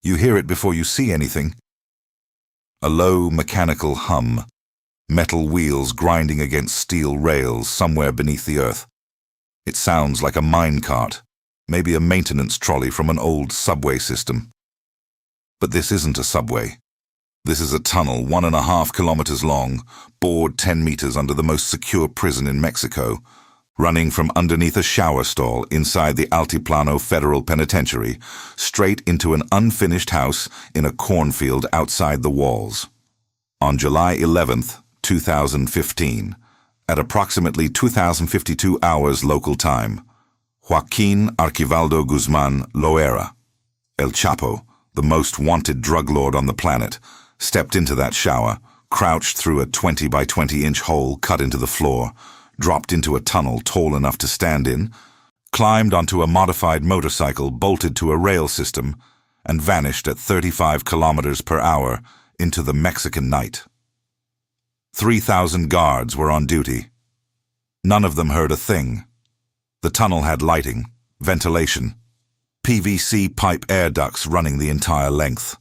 You hear it before you see anything. A low, mechanical hum, metal wheels grinding against steel rails somewhere beneath the earth. It sounds like a mine cart, maybe a maintenance trolley from an old subway system. But this isn't a subway. This is a tunnel 1.5 kilometers long, bored 10 meters under the most secure prison in Mexico, running from underneath a shower stall inside the Altiplano Federal Penitentiary, straight into an unfinished house in a cornfield outside the walls. On July 11th, 2015, at approximately 2052 hours local time, Joaquin Archibaldo Guzman Loera, El Chapo, the most wanted drug lord on the planet, stepped into that shower, crouched through a 20 by 20-inch hole cut into the floor, dropped into a tunnel tall enough to stand in, climbed onto a modified motorcycle bolted to a rail system, and vanished at 35 kilometers per hour into the Mexican night. 3,000 guards were on duty. None of them heard a thing. The tunnel had lighting, ventilation, PVC pipe air ducts running the entire length.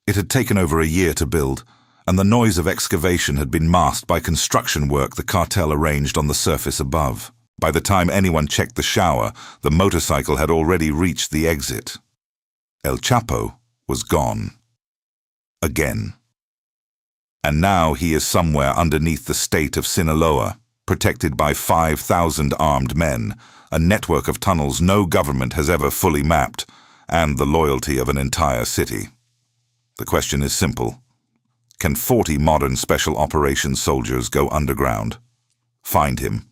It had taken over a year to build, and the noise of excavation had been masked by construction work the cartel arranged on the surface above. By the time anyone checked the shower, the motorcycle had already reached the exit. El Chapo was gone. Again. And now he is somewhere underneath the state of Sinaloa, protected by 5,000 armed men, a network of tunnels no government has ever fully mapped, and the loyalty of an entire city. The question is simple. Can 40 modern special operations soldiers go underground, find him,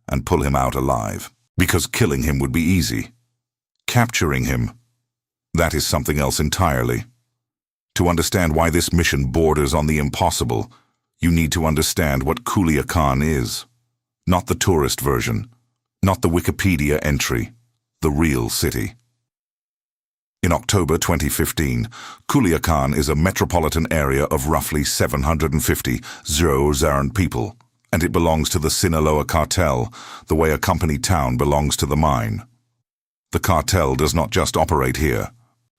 and pull him out alive? Because killing him would be easy. Capturing him, that is something else entirely. To understand why this mission borders on the impossible, you need to understand what Culiacán is. Not the tourist version, not the Wikipedia entry, the real city. In October 2015, Culiacán is a metropolitan area of roughly 750,000 people, and it belongs to the Sinaloa cartel, the way a company town belongs to the mine. The cartel does not just operate here.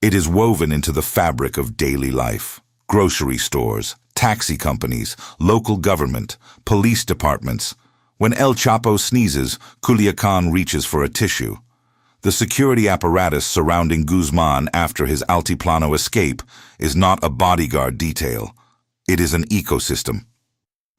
It is woven into the fabric of daily life. Grocery stores, taxi companies, local government, police departments. When El Chapo sneezes, Culiacán reaches for a tissue. The security apparatus surrounding Guzman after his Altiplano escape is not a bodyguard detail. It is an ecosystem.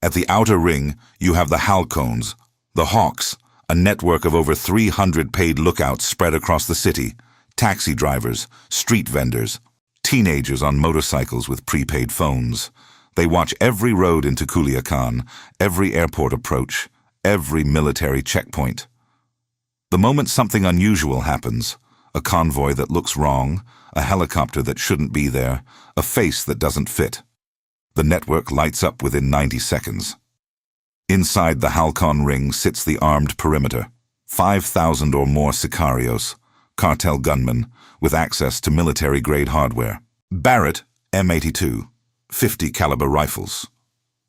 At the outer ring, you have the halcones, the hawks, a network of over 300 paid lookouts spread across the city, taxi drivers, street vendors, teenagers on motorcycles with prepaid phones. They watch every road into Culiacán, every airport approach, every military checkpoint. The moment something unusual happens, a convoy that looks wrong, a helicopter that shouldn't be there, a face that doesn't fit, the network lights up within 90 seconds. Inside the Halcon ring sits the armed perimeter, 5,000 or more sicarios, cartel gunmen with access to military-grade hardware. Barrett M82, 50 caliber rifles,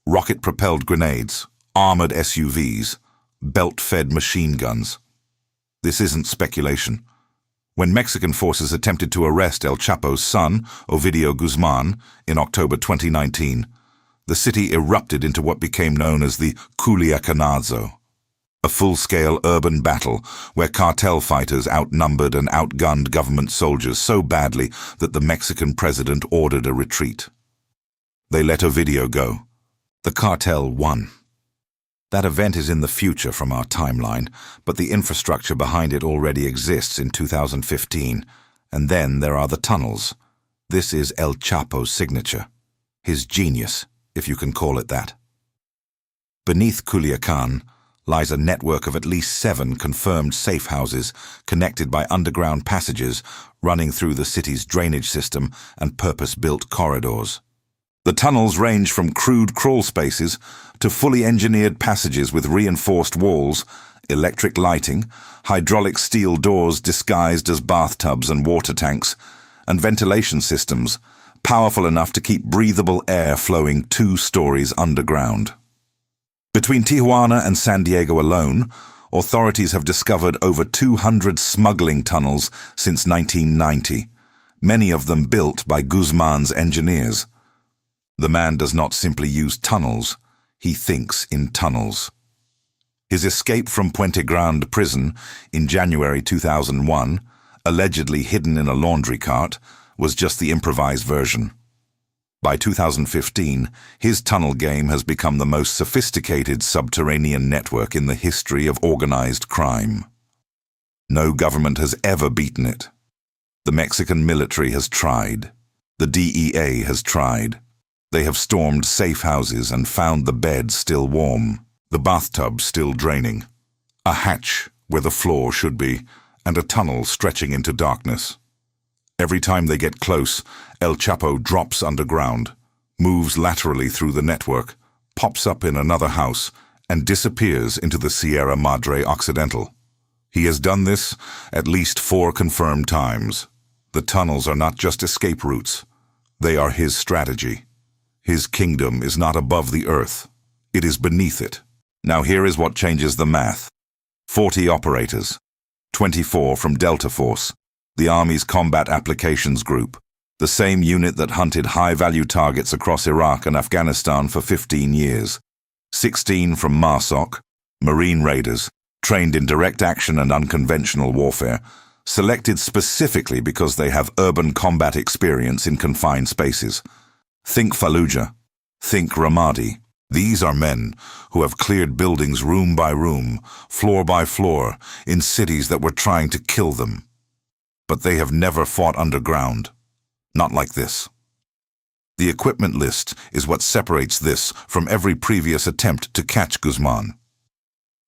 rocket-propelled grenades, armored SUVs, belt-fed machine guns. This isn't speculation. When Mexican forces attempted to arrest El Chapo's son, Ovidio Guzman, in October 2019, the city erupted into what became known as the Culiacanazo, a full-scale urban battle where cartel fighters outnumbered and outgunned government soldiers so badly that the Mexican president ordered a retreat. They let Ovidio go. The cartel won. That event is in the future from our timeline, but the infrastructure behind it already exists in 2015, and then there are the tunnels. This is El Chapo's signature, his genius, if you can call it that. Beneath Culiacán lies a network of at least 7 confirmed safe houses connected by underground passages running through the city's drainage system and purpose-built corridors. The tunnels range from crude crawl spaces to fully engineered passages with reinforced walls, electric lighting, hydraulic steel doors disguised as bathtubs and water tanks, and ventilation systems powerful enough to keep breathable air flowing 2 stories underground. Between Tijuana and San Diego alone, authorities have discovered over 200 smuggling tunnels since 1990. many of them built by Guzman's engineers. The man does not simply use tunnels, he thinks in tunnels. His escape from Puente Grande prison in January 2001, allegedly hidden in a laundry cart, was just the improvised version. By 2015, his tunnel game has become the most sophisticated subterranean network in the history of organized crime. No government has ever beaten it. The Mexican military has tried. The DEA has tried. They have stormed safe houses and found the bed still warm, the bathtub still draining, a hatch where the floor should be, and a tunnel stretching into darkness. Every time they get close, El Chapo drops underground, moves laterally through the network, pops up in another house, and disappears into the Sierra Madre Occidental. He has done this at least 4 confirmed times. The tunnels are not just escape routes. They are his strategy. His kingdom is not above the earth. It is beneath it. Now here is what changes the math. 40 operators, 24 from Delta Force, the Army's Combat Applications Group, the same unit that hunted high-value targets across Iraq and Afghanistan for 15 years. 16 from MARSOC, Marine Raiders, trained in direct action and unconventional warfare, selected specifically because they have urban combat experience in confined spaces. Think Fallujah. Think Ramadi. These are men who have cleared buildings room by room, floor by floor, in cities that were trying to kill them. But they have never fought underground. Not like this. The equipment list is what separates this from every previous attempt to catch Guzman.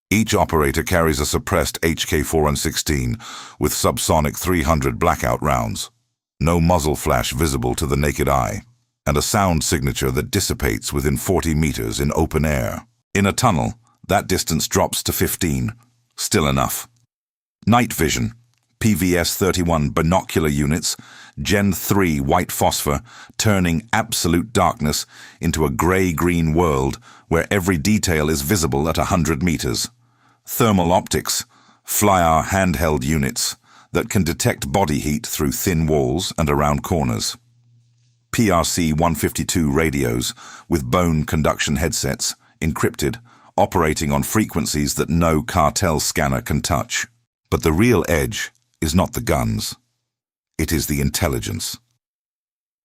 Each operator carries a suppressed HK-416 with subsonic 300 blackout rounds, no muzzle flash visible to the naked eye, and a sound signature that dissipates within 40 meters in open air. In a tunnel, that distance drops to 15, still enough. Night vision, PVS-31 binocular units, Gen 3 white phosphor, turning absolute darkness into a gray-green world where every detail is visible at 100 meters. Thermal optics, FLIR handheld units that can detect body heat through thin walls and around corners. PRC-152 radios with bone conduction headsets, encrypted, operating on frequencies that no cartel scanner can touch. But the real edge is not the guns. It is the intelligence.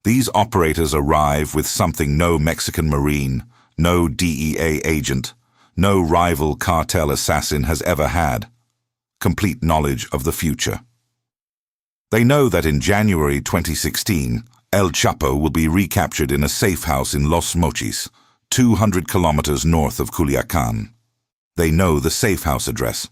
These operators arrive with something no Mexican Marine, no DEA agent, no rival cartel assassin has ever had: complete knowledge of the future. They know that in January 2016, El Chapo will be recaptured in a safe house in Los Mochis, 200 kilometers north of Culiacán. They know the safe house address.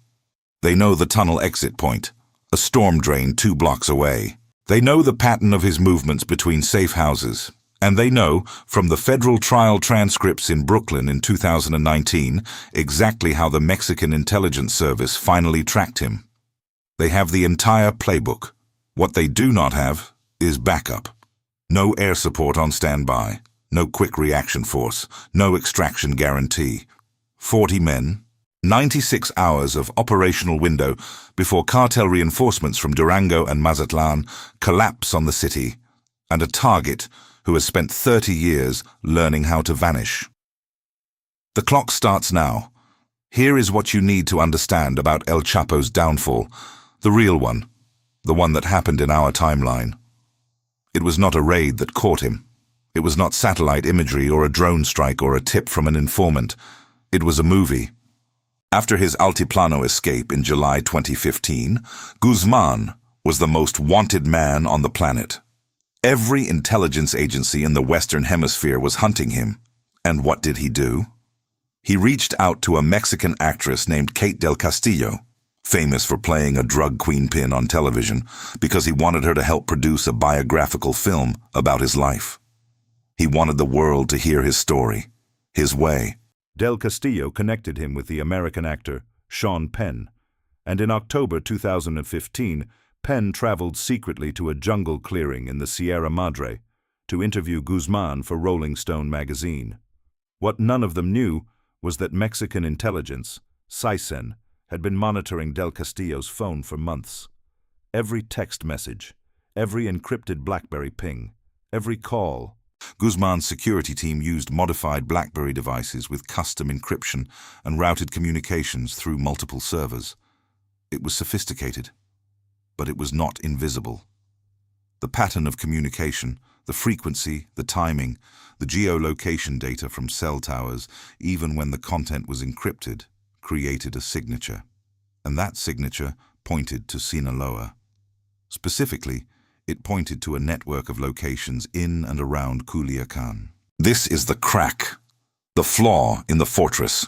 They know the tunnel exit point, a storm drain 2 blocks away. They know the pattern of his movements between safe houses, and they know, from the federal trial transcripts in Brooklyn in 2019, exactly how the Mexican intelligence service finally tracked him. They have the entire playbook. What they do not have is backup. No air support on standby, no quick reaction force, no extraction guarantee. 40 men, 96 hours of operational window before cartel reinforcements from Durango and Mazatlan collapse on the city, and a target who has spent 30 years learning how to vanish. The clock starts now. Here is what you need to understand about El Chapo's downfall, the real one, the one that happened in our timeline. It was not a raid that caught him. It was not satellite imagery or a drone strike or a tip from an informant. It was a movie. After his Altiplano escape in July 2015, Guzman was the most wanted man on the planet. Every intelligence agency in the Western Hemisphere was hunting him. And what did he do? He reached out to a Mexican actress named Kate del Castillo, famous for playing a drug queenpin on television, because he wanted her to help produce a biographical film about his life. He wanted the world to hear his story, his way. Del Castillo connected him with the American actor Sean Penn, and in October 2015, Penn traveled secretly to a jungle clearing in the Sierra Madre to interview Guzman for Rolling Stone magazine. What none of them knew was that Mexican intelligence, SISEN, had been monitoring Del Castillo's phone for months. Every text message, every encrypted BlackBerry ping, every call. Guzman's security team used modified BlackBerry devices with custom encryption and routed communications through multiple servers. It was sophisticated, but it was not invisible. The pattern of communication, the frequency, the timing, the geolocation data from cell towers, even when the content was encrypted, created a signature. And that signature pointed to Sinaloa. Specifically, it pointed to a network of locations in and around Culiacán. This is the crack, the flaw in the fortress.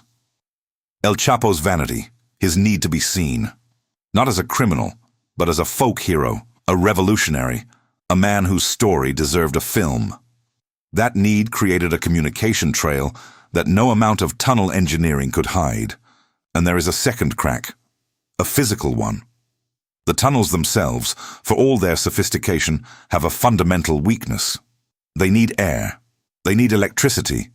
El Chapo's vanity, his need to be seen. Not as a criminal, but as a folk hero, a revolutionary, a man whose story deserved a film. That need created a communication trail that no amount of tunnel engineering could hide. And there is a second crack, a physical one. The tunnels themselves, for all their sophistication, have a fundamental weakness. They need air. They need electricity,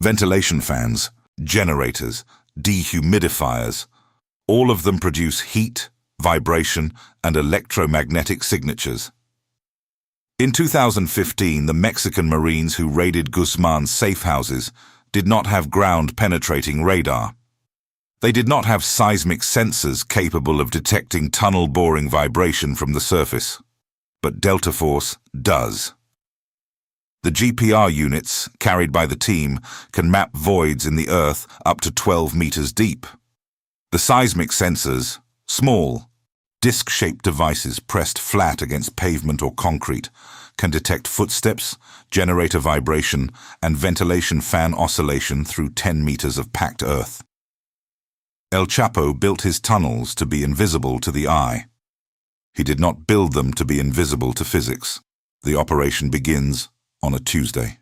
ventilation fans, generators, dehumidifiers. All of them produce heat, vibration, and electromagnetic signatures. In 2015, the Mexican Marines who raided Guzman's safe houses did not have ground-penetrating radar. They did not have seismic sensors capable of detecting tunnel-boring vibration from the surface. But Delta Force does. The GPR units, carried by the team, can map voids in the earth up to 12 meters deep. The seismic sensors, small, disc-shaped devices pressed flat against pavement or concrete, can detect footsteps, generator vibration, and ventilation fan oscillation through 10 meters of packed earth. El Chapo built his tunnels to be invisible to the eye. He did not build them to be invisible to physics. The operation begins on a Tuesday.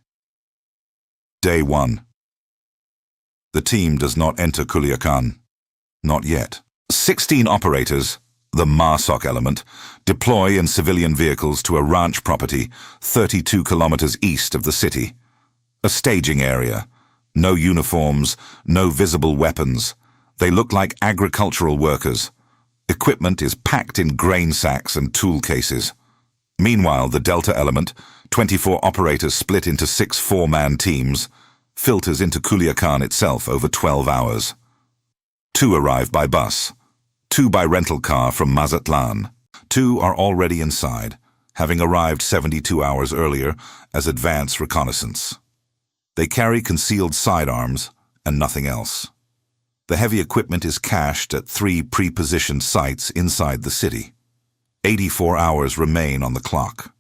Day 1. The team does not enter Culiacán. Not yet. 16 operators, the MASOC element, deploy in civilian vehicles to a ranch property 32 kilometers east of the city. A staging area. No uniforms, no visible weapons. They look like agricultural workers. Equipment is packed in grain sacks and tool cases. Meanwhile, the Delta element, 24 operators split into 6 four-man teams, filters into Culiacán itself over 12 hours. 2 arrive by bus, 2 by rental car from Mazatlan. 2 are already inside, having arrived 72 hours earlier as advance reconnaissance. They carry concealed sidearms and nothing else. The heavy equipment is cached at 3 pre-positioned sites inside the city. 84 hours remain on the clock.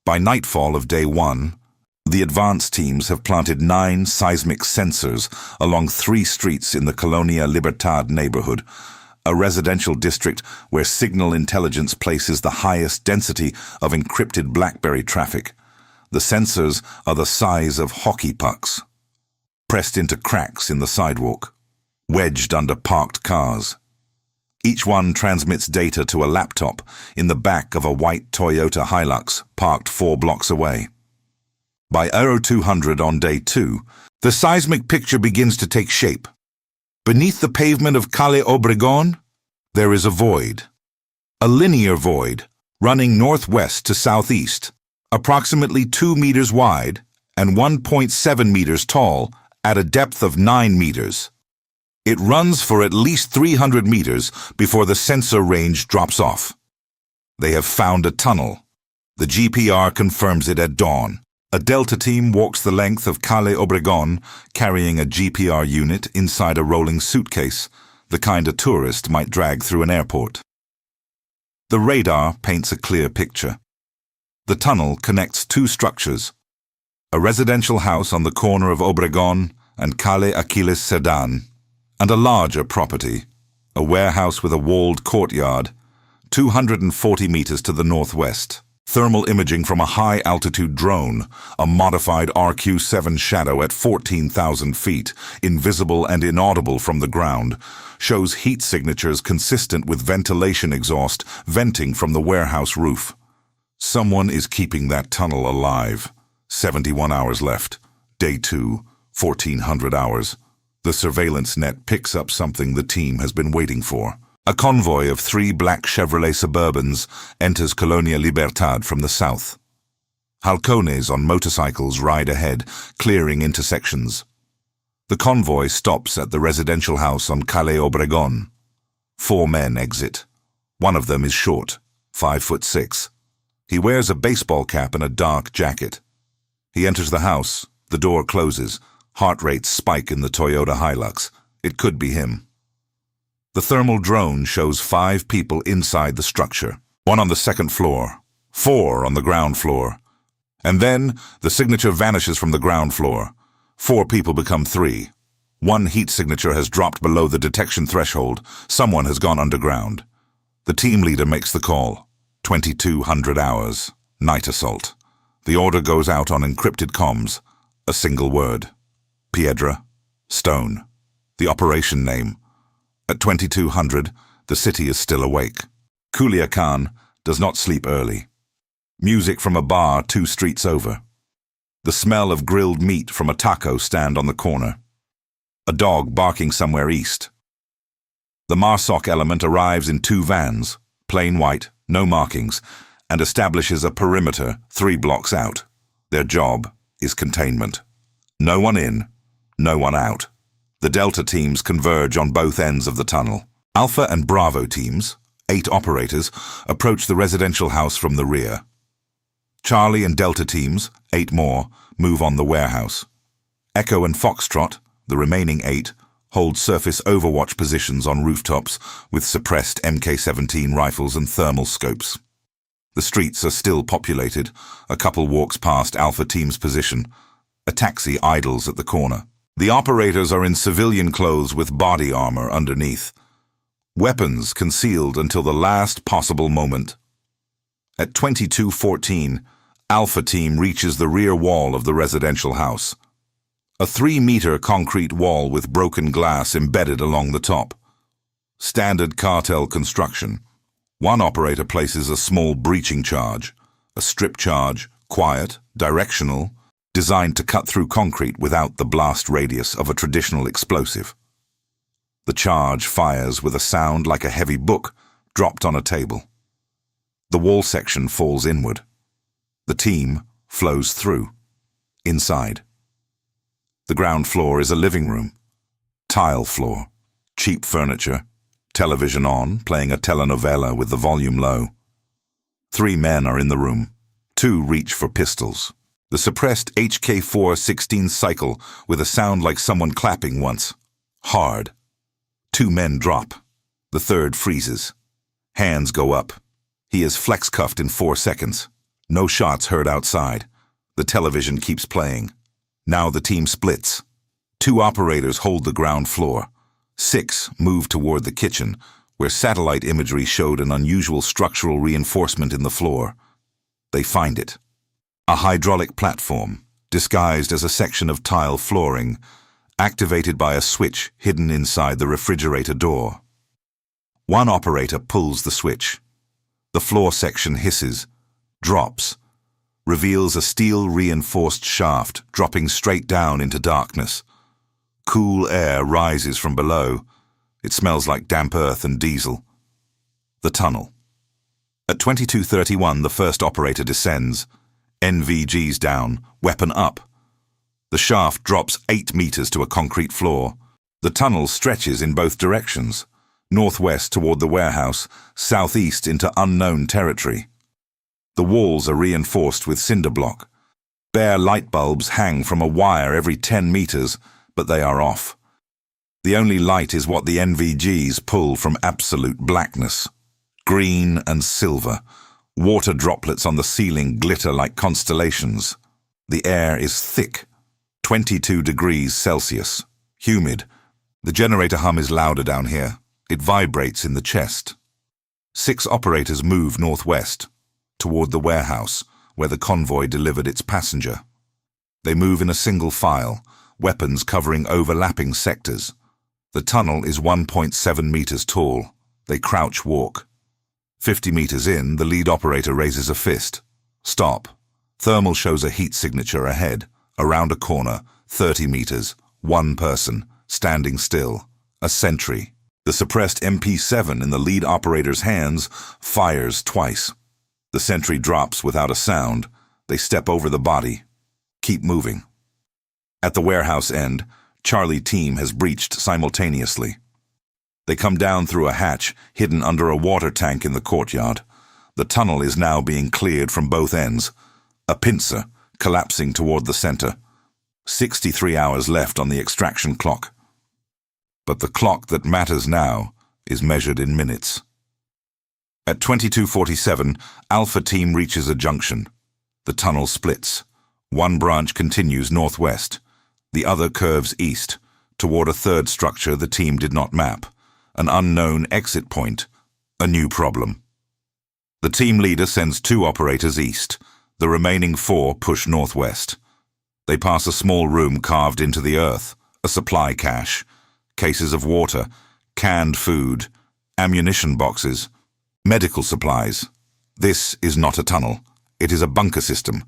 By nightfall of day 1, the advance teams have planted 9 seismic sensors along 3 streets in the Colonia Libertad neighborhood, a residential district where signal intelligence places the highest density of encrypted BlackBerry traffic. The sensors are the size of hockey pucks, pressed into cracks in the sidewalk, wedged under parked cars. Each one transmits data to a laptop in the back of a white Toyota Hilux parked 4 blocks away. By Aero 200 on day 2, the seismic picture begins to take shape. Beneath the pavement of Calle Obregón, there is a void. A linear void running northwest to southeast, approximately 2 meters wide and 1.7 meters tall at a depth of 9 meters. It runs for at least 300 meters before the sensor range drops off. They have found a tunnel. The GPR confirms it at dawn. A Delta team walks the length of Calle Obregón, carrying a GPR unit inside a rolling suitcase, the kind a tourist might drag through an airport. The radar paints a clear picture. The tunnel connects 2 structures: a residential house on the corner of Obregón and Calle Aquiles Sedan, and a larger property, a warehouse with a walled courtyard, 240 meters to the northwest. Thermal imaging from a high-altitude drone, a modified RQ-7 Shadow at 14,000 feet, invisible and inaudible from the ground, shows heat signatures consistent with ventilation exhaust venting from the warehouse roof. Someone is keeping that tunnel alive. 71 hours left. Day 2, 1,400 hours. The surveillance net picks up something the team has been waiting for. A convoy of 3 black Chevrolet Suburbans enters Colonia Libertad from the south. Halcones on motorcycles ride ahead, clearing intersections. The convoy stops at the residential house on Calle Obregón. 4 men exit. One of them is short, 5'6". He wears a baseball cap and a dark jacket. He enters the house. The door closes. Heart rates spike in the Toyota Hilux. It could be him. The thermal drone shows 5 people inside the structure. 1 on the 2nd floor, 4 on the ground floor. And then the signature vanishes from the ground floor. 4 people become 3. 1 heat signature has dropped below the detection threshold. Someone has gone underground. The team leader makes the call. 2200 hours. Night assault. The order goes out on encrypted comms. A single word. Piedra. Stone. The operation name. At 2200, the city is still awake. Culiacán does not sleep early. Music from a bar 2 streets over. The smell of grilled meat from a taco stand on the corner. A dog barking somewhere east. The MARSOC element arrives in 2 vans, plain white, no markings, and establishes a perimeter 3 blocks out. Their job is containment. No one in, no one out. The Delta teams converge on both ends of the tunnel. Alpha and Bravo teams, 8 operators, approach the residential house from the rear. Charlie and Delta teams, 8 more, move on the warehouse. Echo and Foxtrot, the remaining 8, hold surface overwatch positions on rooftops with suppressed MK-17 rifles and thermal scopes. The streets are still populated. A couple walks past Alpha team's position. A taxi idles at the corner. The operators are in civilian clothes with body armor underneath. Weapons concealed until the last possible moment. At 22:14, Alpha team reaches the rear wall of the residential house. A 3-meter concrete wall with broken glass embedded along the top. Standard cartel construction. One operator places a small breaching charge, a strip charge, quiet, directional, designed to cut through concrete without the blast radius of a traditional explosive. The charge fires with a sound like a heavy book dropped on a table. The wall section falls inward. The team flows through. Inside. The ground floor is a living room. Tile floor. Cheap furniture. Television on, playing a telenovela with the volume low. 3 men are in the room. 2 reach for pistols. The suppressed HK-4-16 cycle with a sound like someone clapping once. Hard. 2 men drop. The 3rd freezes. Hands go up. He is flex-cuffed in 4 seconds. No shots heard outside. The television keeps playing. Now the team splits. 2 operators hold the ground floor. 6 move toward the kitchen, where satellite imagery showed an unusual structural reinforcement in the floor. They find it. A hydraulic platform, disguised as a section of tile flooring, activated by a switch hidden inside the refrigerator door. One operator pulls the switch. The floor section hisses, drops, reveals a steel-reinforced shaft dropping straight down into darkness. Cool air rises from below. It smells like damp earth and diesel. The tunnel. At 22:31, the first operator descends. NVGs down, weapon up. The shaft drops 8 meters to a concrete floor. The tunnel stretches in both directions, northwest toward the warehouse, southeast into unknown territory. The walls are reinforced with cinder block. Bare light bulbs hang from a wire every 10 meters, but they are off. The only light is what the NVGs pull from absolute blackness. Green and silver. Water droplets on the ceiling glitter like constellations. The air is thick, 22 degrees Celsius, humid. The generator hum is louder down here. It vibrates in the chest. 6 operators move northwest, toward the warehouse, where the convoy delivered its passenger. They move in a single file, weapons covering overlapping sectors. The tunnel is 1.7 meters tall. They crouch walk. 50 meters in, the lead operator raises a fist. Stop. Thermal shows a heat signature ahead. Around a corner, 30 meters, 1 person, standing still. A sentry. The suppressed MP7 in the lead operator's hands fires twice. The sentry drops without a sound. They step over the body. Keep moving. At the warehouse end, Charlie team has breached simultaneously. They come down through a hatch hidden under a water tank in the courtyard. The tunnel is now being cleared from both ends. A pincer collapsing toward the center. 63 hours left on the extraction clock. But the clock that matters now is measured in minutes. At 22:47, Alpha Team reaches a junction. The tunnel splits. One branch continues northwest. The other curves east, toward a third structure the team did not map. An unknown exit point. A new problem. The team leader sends 2 operators east. The remaining 4 push northwest. They pass a small room carved into the earth, a supply cache, cases of water, canned food, ammunition boxes, medical supplies. This is not a tunnel. It is a bunker system.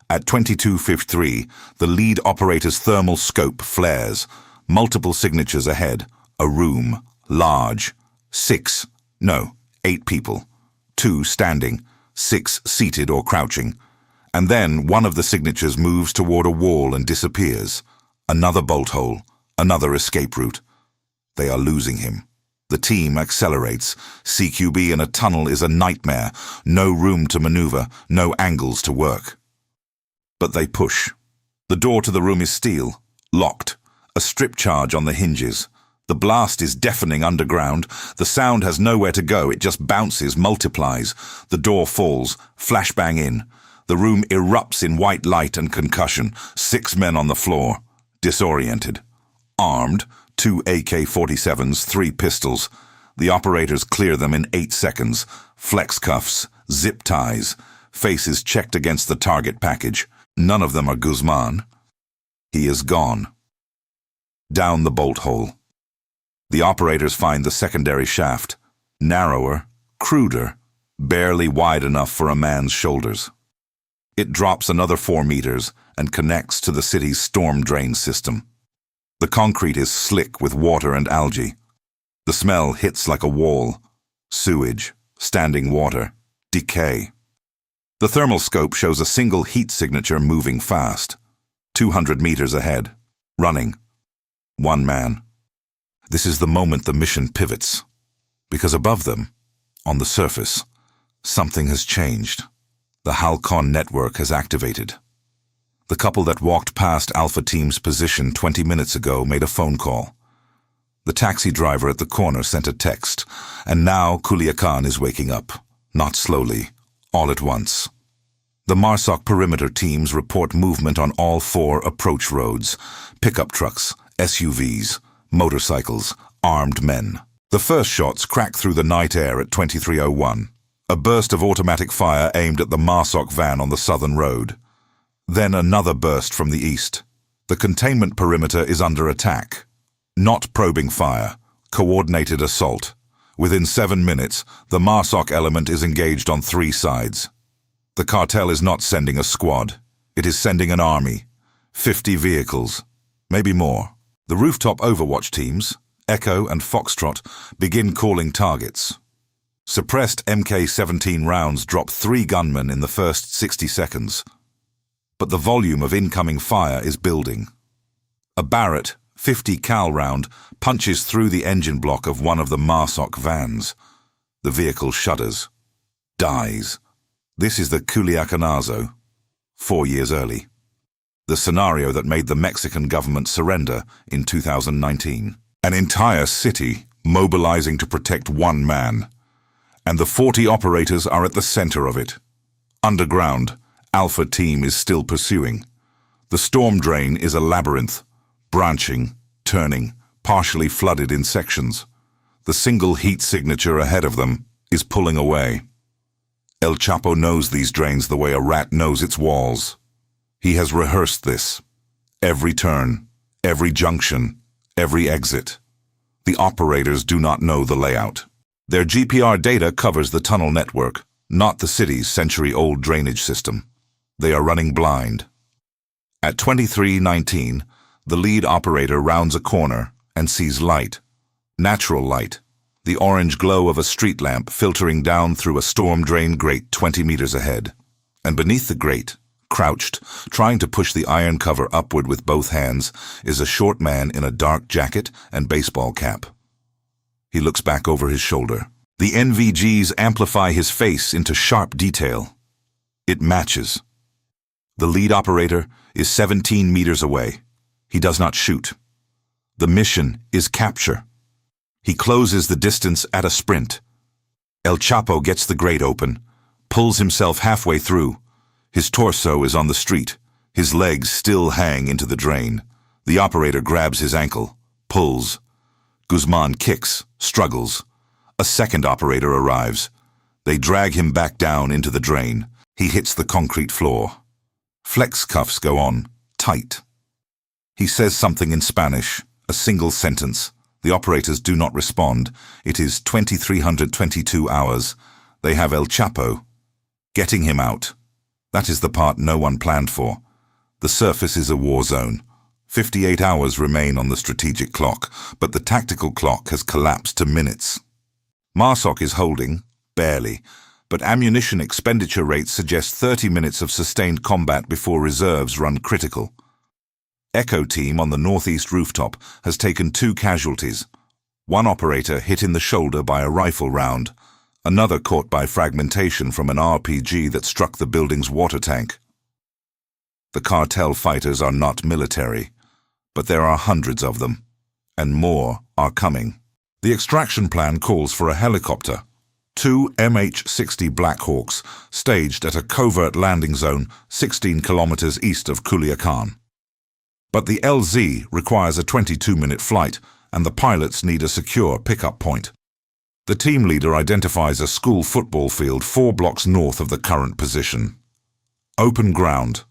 At 22:53, the lead operator's thermal scope flares. Multiple signatures ahead. A room. Large. 8 people. 2 standing. 6 seated or crouching. And then one of the signatures moves toward a wall and disappears. Another bolt hole. Another escape route. They are losing him. The team accelerates. CQB in a tunnel is a nightmare. No room to maneuver, no angles to work. But they push. The door to the room is steel, locked. A strip charge on the hinges. The blast is deafening underground. The sound has nowhere to go. It just bounces, multiplies. The door falls. Flashbang in. The room erupts in white light and concussion. 6 men on the floor, disoriented. Armed, 2 AK-47s, 3 pistols. The operators clear them in 8 seconds. Flex cuffs, zip ties, faces checked against the target package. None of them are Guzman. He is gone. Down the bolt hole. The operators find the secondary shaft. Narrower, cruder, barely wide enough for a man's shoulders. It drops another 4 meters and connects to the city's storm drain system. The concrete is slick with water and algae. The smell hits like a wall. Sewage, standing water, decay. The thermal scope shows a single heat signature moving fast. 200 meters ahead. Running. 1 man. This is the moment the mission pivots. Because above them, on the surface, something has changed. The Halcon network has activated. The couple that walked past Alpha Team's position 20 minutes ago made a phone call. The taxi driver at the corner sent a text, and now Culiacán is waking up. Not slowly, all at once. The MARSOC perimeter teams report movement on all 4 approach roads. Pickup trucks, SUVs, motorcycles, armed men. The first shots crack through the night air at 23:01. A burst of automatic fire aimed at the MARSOC van on the southern road. Then another burst from the east. The containment perimeter is under attack. Not probing fire, coordinated assault. Within 7 minutes, the MARSOC element is engaged on 3 sides. The cartel is not sending a squad. It is sending an army. 50 vehicles. Maybe more. The rooftop overwatch teams, Echo and Foxtrot, begin calling targets. Suppressed MK-17 rounds drop 3 gunmen in the first 60 seconds. But the volume of incoming fire is building. A Barrett 50 cal round punches through the engine block of one of the MARSOC vans. The vehicle shudders. Dies. This is the Culiacanazo, 4 years early. The scenario that made the Mexican government surrender in 2019. An entire city mobilizing to protect 1 man. And the 40 operators are at the center of it. Underground, Alpha Team is still pursuing. The storm drain is a labyrinth, branching, turning, partially flooded in sections. The single heat signature ahead of them is pulling away. El Chapo knows these drains the way a rat knows its walls. He has rehearsed this. Every turn, every junction, every exit. The operators do not know the layout. Their GPR data covers the tunnel network, not the city's century-old drainage system. They are running blind. At 23:19, the lead operator rounds a corner and sees light. Natural light. The orange glow of a street lamp filtering down through a storm drain grate 20 meters ahead. And beneath the grate, crouched, trying to push the iron cover upward with both hands, is a short man in a dark jacket and baseball cap. He looks back over his shoulder. The NVGs amplify his face into sharp detail. It matches. The lead operator is 17 meters away. He does not shoot. The mission is capture. He closes the distance at a sprint. El Chapo gets the grate open, pulls himself halfway through. His torso is on the street. His legs still hang into the drain. The operator grabs his ankle, pulls. Guzman kicks, struggles. A second operator arrives. They drag him back down into the drain. He hits the concrete floor. Flex cuffs go on, tight. He says something in Spanish, a single sentence. The operators do not respond. It is 2322 hours. They have El Chapo. Getting him out. That is the part no one planned for. The surface is a war zone. 58 hours remain on the strategic clock, but the tactical clock has collapsed to minutes. MARSOC is holding, barely, but ammunition expenditure rates suggest 30 minutes of sustained combat before reserves run critical. Echo team on the northeast rooftop has taken 2 casualties. One operator hit in the shoulder by a rifle round, another caught by fragmentation from an RPG that struck the building's water tank. The cartel fighters are not military, but there are hundreds of them, and more are coming. The extraction plan calls for a helicopter. 2 MH-60 Blackhawks staged at a covert landing zone 16 kilometers east of Culiacán. But the LZ requires a 22-minute flight, and the pilots need a secure pickup point. The team leader identifies a school football field 4 blocks north of the current position. Open ground,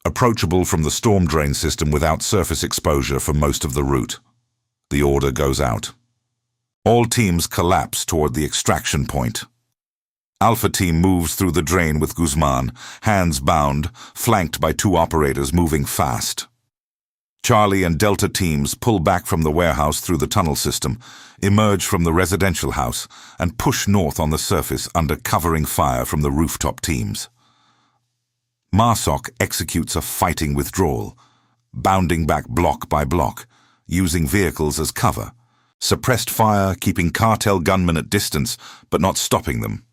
approachable from the storm drain system without surface exposure for most of the route. The order goes out. All teams collapse toward the extraction point. Alpha team moves through the drain with Guzman, hands bound, flanked by 2 operators moving fast. Charlie and Delta teams pull back from the warehouse through the tunnel system, emerge from the residential house, and push north on the surface under covering fire from the rooftop teams. MARSOC executes a fighting withdrawal, bounding back block by block, using vehicles as cover, suppressed fire keeping cartel gunmen at distance but not stopping them.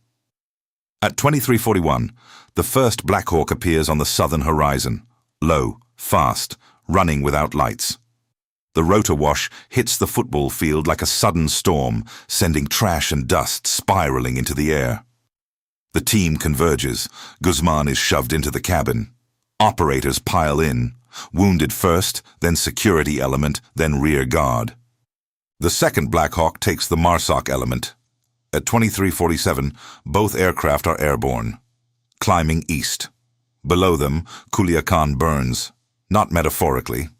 At 23:41, the first Blackhawk appears on the southern horizon, low, fast, running without lights. The rotor wash hits the football field like a sudden storm, sending trash and dust spiraling into the air. The team converges. Guzman is shoved into the cabin. Operators pile in, wounded first, then security element, then rear guard. The second Blackhawk takes the MARSOC element. At 23:47, both aircraft are airborne, climbing east. Below them, Culiacán burns. Not metaphorically.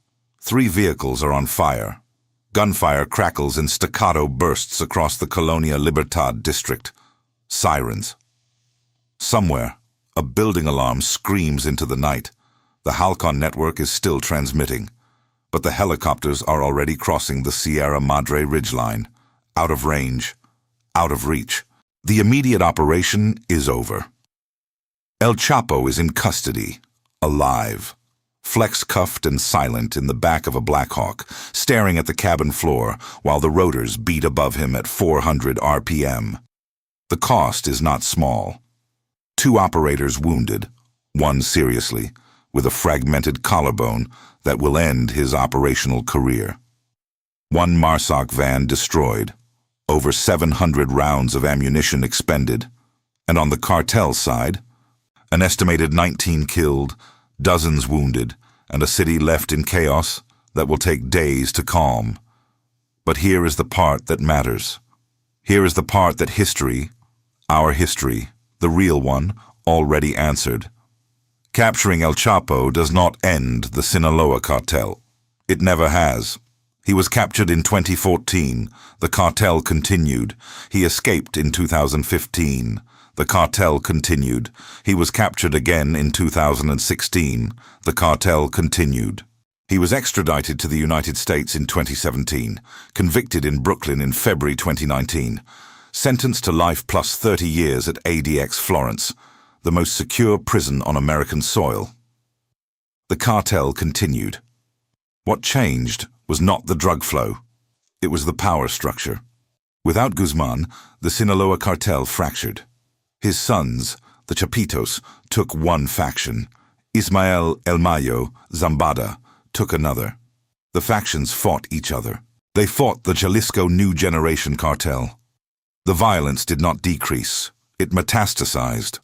3 vehicles are on fire. Gunfire crackles in staccato bursts across the Colonia Libertad district. Sirens. Somewhere, a building alarm screams into the night. The Halcon network is still transmitting, but the helicopters are already crossing the Sierra Madre ridgeline. Out of range. Out of reach. The immediate operation is over. El Chapo is in custody, alive. Flex-cuffed and silent in the back of a Blackhawk, staring at the cabin floor while the rotors beat above him at 400 RPM. The cost is not small. 2 operators wounded, one seriously, with a fragmented collarbone that will end his operational career. 1 MARSOC van destroyed, over 700 rounds of ammunition expended, and on the cartel side, an estimated 19 killed, dozens wounded, and a city left in chaos that will take days to calm. But here is the part that matters. Here is the part that history, our history, the real one, already answered. Capturing El Chapo does not end the Sinaloa cartel. It never has. He was captured in 2014. The cartel continued. He escaped in 2015. The cartel continued. He was captured again in 2016. The cartel continued. He was extradited to the United States in 2017, convicted in Brooklyn in February 2019, sentenced to life plus 30 years at ADX Florence, the most secure prison on American soil. The cartel continued. What changed was not the drug flow. It was the power structure. Without Guzman, the Sinaloa cartel fractured. His sons, the Chapitos, took one faction. Ismael El Mayo, Zambada, took another. The factions fought each other. They fought the Jalisco New Generation cartel. The violence did not decrease. It metastasized.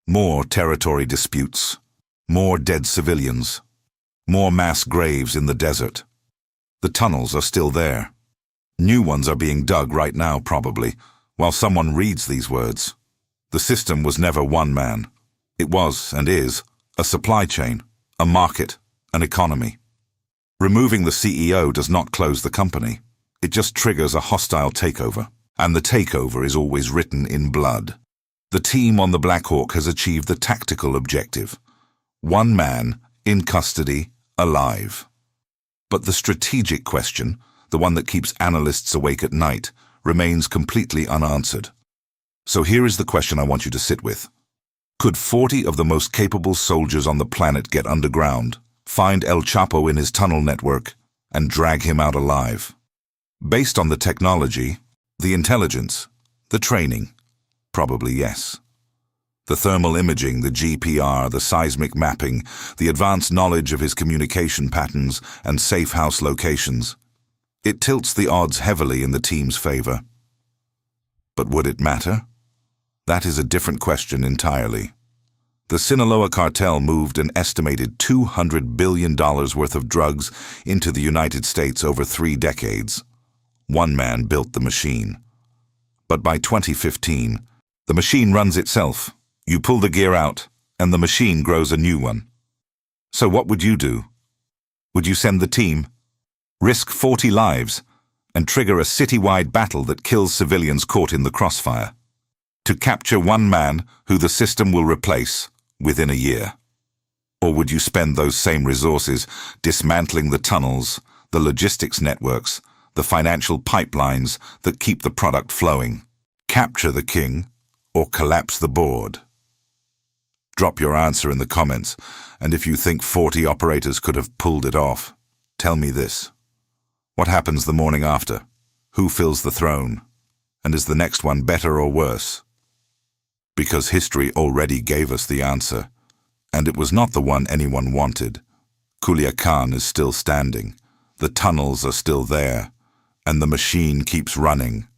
More territory disputes. More dead civilians. More mass graves in the desert. The tunnels are still there. New ones are being dug right now, probably, while someone reads these words. The system was never one man. It was, and is, a supply chain, a market, an economy. Removing the CEO does not close the company. It just triggers a hostile takeover. And the takeover is always written in blood. The team on the Black Hawk has achieved the tactical objective. One man, in custody, alive. But the strategic question, the one that keeps analysts awake at night, remains completely unanswered. So here is the question I want you to sit with. Could 40 of the most capable soldiers on the planet get underground, find El Chapo in his tunnel network, and drag him out alive? Based on the technology, the intelligence, the training, probably yes. The thermal imaging, the GPR, the seismic mapping, the advanced knowledge of his communication patterns and safe house locations. It tilts the odds heavily in the team's favor. But would it matter? That is a different question entirely. The Sinaloa cartel moved an estimated $200 billion worth of drugs into the United States over 3 decades. One man built the machine. But by 2015, the machine runs itself. You pull the gear out, and the machine grows a new one. So what would you do? Would you send the team, risk 40 lives, and trigger a citywide battle that kills civilians caught in the crossfire, to capture one man who the system will replace within a year? Or would you spend those same resources dismantling the tunnels, the logistics networks, the financial pipelines that keep the product flowing? Capture the king or collapse the board? Drop your answer in the comments, and if you think 40 operators could have pulled it off, tell me this. What happens the morning after? Who fills the throne? And is the next one better or worse? Because history already gave us the answer, and it was not the one anyone wanted. Culiacán is still standing, the tunnels are still there, and the machine keeps running.